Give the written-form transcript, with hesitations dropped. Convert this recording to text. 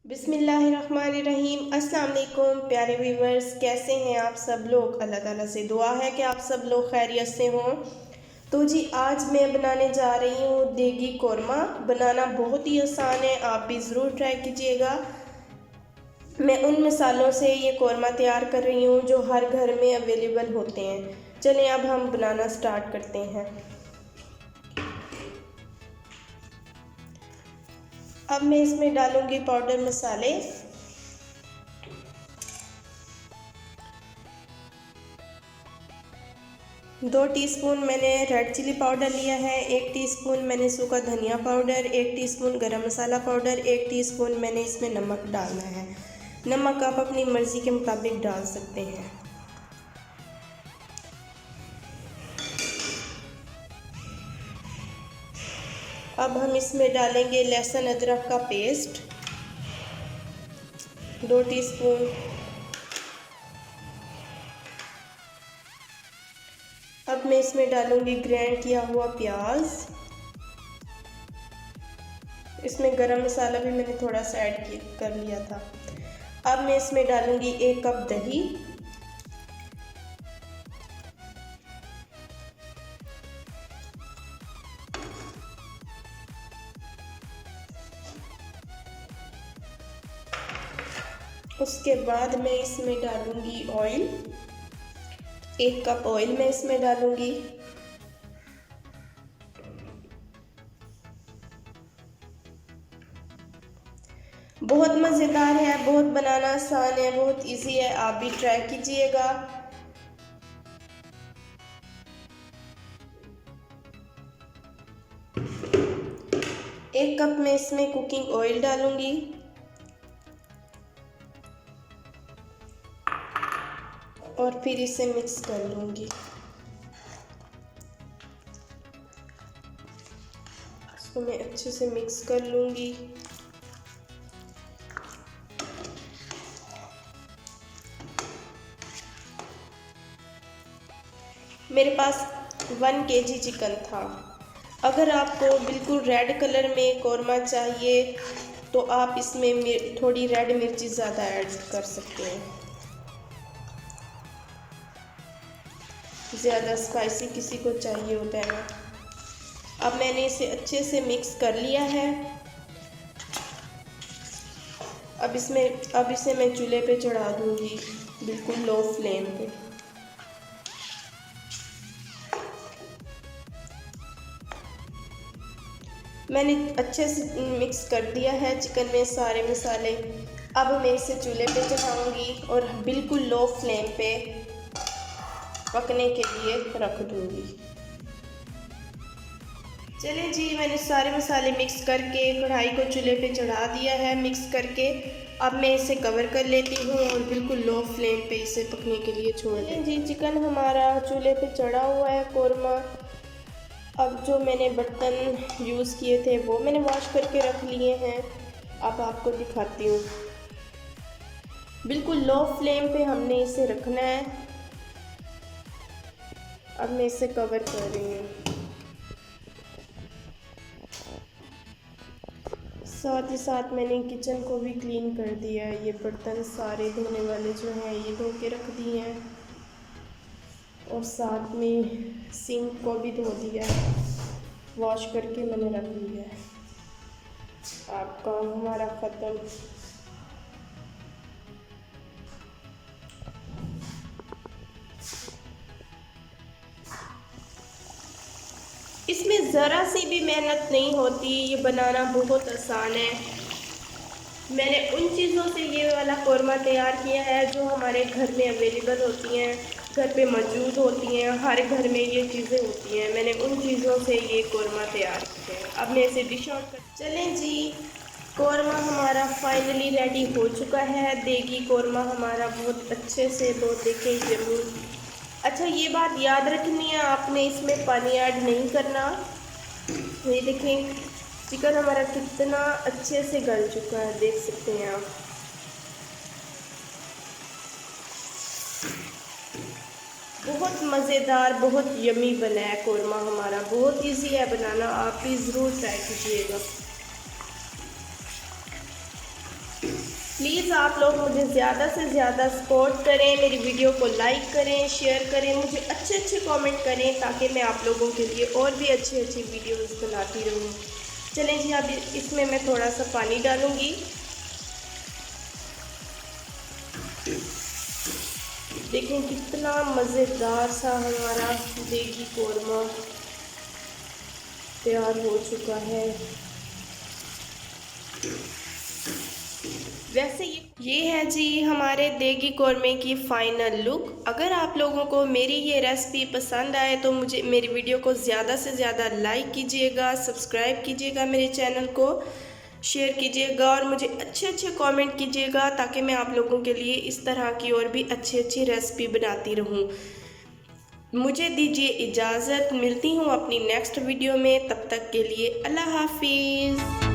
बिस्मिल्लाहिर्रहमानिर्रहीम। अस्सलाम वालेकुम प्यारे व्यूवर्स, कैसे हैं आप सब लोग। अल्लाह ताला से दुआ है कि आप सब लोग खैरियत से हों। तो जी आज मैं बनाने जा रही हूँ देगी कौरमा। बनाना बहुत ही आसान है, आप भी ज़रूर ट्राई कीजिएगा। मैं उन मसालों से ये कौरमा तैयार कर रही हूँ जो हर घर में अवेलेबल होते हैं। चलें अब हम बनाना स्टार्ट करते हैं। अब मैं इसमें डालूँगी पाउडर मसाले। 2 टीस्पून मैंने रेड चिली पाउडर लिया है, 1 टीस्पून मैंने सूखा धनिया पाउडर, 1 टीस्पून गरम मसाला पाउडर, 1 टीस्पून मैंने इसमें नमक डालना है। नमक आप अपनी मर्ज़ी के मुताबिक डाल सकते हैं। अब हम इसमें डालेंगे लहसुन अदरक का पेस्ट 2 टीस्पून। अब मैं इसमें डालूंगी ग्राइंड किया हुआ प्याज। इसमें गरम मसाला भी मैंने थोड़ा सा ऐड कर लिया था। अब मैं इसमें डालूंगी 1 कप दही। उसके बाद मैं इसमें डालूंगी ऑयल, 1 कप ऑयल मैं इसमें डालूंगी। बहुत मज़ेदार है, बहुत बनाना आसान है, बहुत इजी है, आप भी ट्राई कीजिएगा। एक कप में इसमें कुकिंग ऑयल डालूंगी। और फिर इसे मिक्स कर लूंगी। इसको मैं अच्छे से मिक्स कर लूंगी। मेरे पास 1 केजी चिकन था। अगर आपको बिल्कुल रेड कलर में कौरमा चाहिए तो आप इसमें थोड़ी रेड मिर्ची ज़्यादा ऐड कर सकते हैं। ज़्यादा स्पाइसी किसी को चाहिए होता है ना। अब मैंने इसे अच्छे से मिक्स कर लिया है। अब इसे मैं चूल्हे पे चढ़ा दूँगी बिल्कुल लो फ्लेम पे। मैंने अच्छे से मिक्स कर दिया है चिकन में सारे मसाले। अब मैं इसे चूल्हे पे चढ़ाऊँगी और बिल्कुल लो फ्लेम पे पकने के लिए रख दूँगी। चलिए जी, मैंने सारे मसाले मिक्स करके कढ़ाई को चूल्हे पे चढ़ा दिया है मिक्स करके। अब मैं इसे कवर कर लेती हूँ और बिल्कुल लो फ्लेम पे इसे पकने के लिए छोड़ दें। जी चिकन हमारा चूल्हे पे चढ़ा हुआ है कौरमा। अब जो मैंने बर्तन यूज़ किए थे वो मैंने वॉश करके रख लिए हैं। अब आपको दिखाती हूँ। बिल्कुल लो फ्लेम पे हमने इसे रखना है। अब मैं इसे कवर कर रही हूँ। साथ ही साथ मैंने किचन को भी क्लीन कर दिया है। ये बर्तन सारे धोने वाले जो हैं ये धो के रख दिए हैं और साथ में सिंक को भी धो दिया है, वॉश करके मैंने रख लिया है। अब काम हमारा ख़त्म। इसमें ज़रा सी भी मेहनत नहीं होती, ये बनाना बहुत आसान है। मैंने उन चीज़ों से ये वाला कौरमा तैयार किया है जो हमारे घर में अवेलेबल होती हैं, घर पे मौजूद होती हैं, हर घर में ये चीज़ें होती हैं। मैंने उन चीज़ों से ये कौरमा तैयार किया है। अब मैं इसे डिश आउट कर चलें जी। कौरमा हमारा फाइनली रेडी हो चुका है। देगी कौरमा हमारा बहुत अच्छे से बहुत देखें जरूर। अच्छा ये बात याद रखनी है, आपने इसमें पानी ऐड नहीं करना। ये देखें चिकन हमारा कितना अच्छे से गल चुका है, देख सकते हैं आप। बहुत मज़ेदार बहुत यमी बना है कौरमा हमारा। बहुत इजी है बनाना, आप भी ज़रूर ट्राई कीजिएगा। प्लीज़ आप लोग मुझे ज़्यादा से ज़्यादा सपोर्ट करें, मेरी वीडियो को लाइक करें, शेयर करें, मुझे अच्छे अच्छे कमेंट करें ताकि मैं आप लोगों के लिए और भी अच्छी अच्छी वीडियोस बनाती रहूँ। चलें जी, अब इसमें मैं थोड़ा सा पानी डालूँगी। देखें कितना मज़ेदार सा हमारा देगी कौरमा तैयार हो चुका है। वैसे ये है जी हमारे देगी कौरमे की फ़ाइनल लुक। अगर आप लोगों को मेरी ये रेसिपी पसंद आए तो मुझे मेरी वीडियो को ज़्यादा से ज़्यादा लाइक कीजिएगा, सब्सक्राइब कीजिएगा मेरे चैनल को, शेयर कीजिएगा और मुझे अच्छे अच्छे कमेंट कीजिएगा ताकि मैं आप लोगों के लिए इस तरह की और भी अच्छी अच्छी रेसिपी बनाती रहूं। मुझे दीजिए इजाज़त, मिलती हूँ अपनी नेक्स्ट वीडियो में। तब तक के लिए अल्लाह हाफिज़।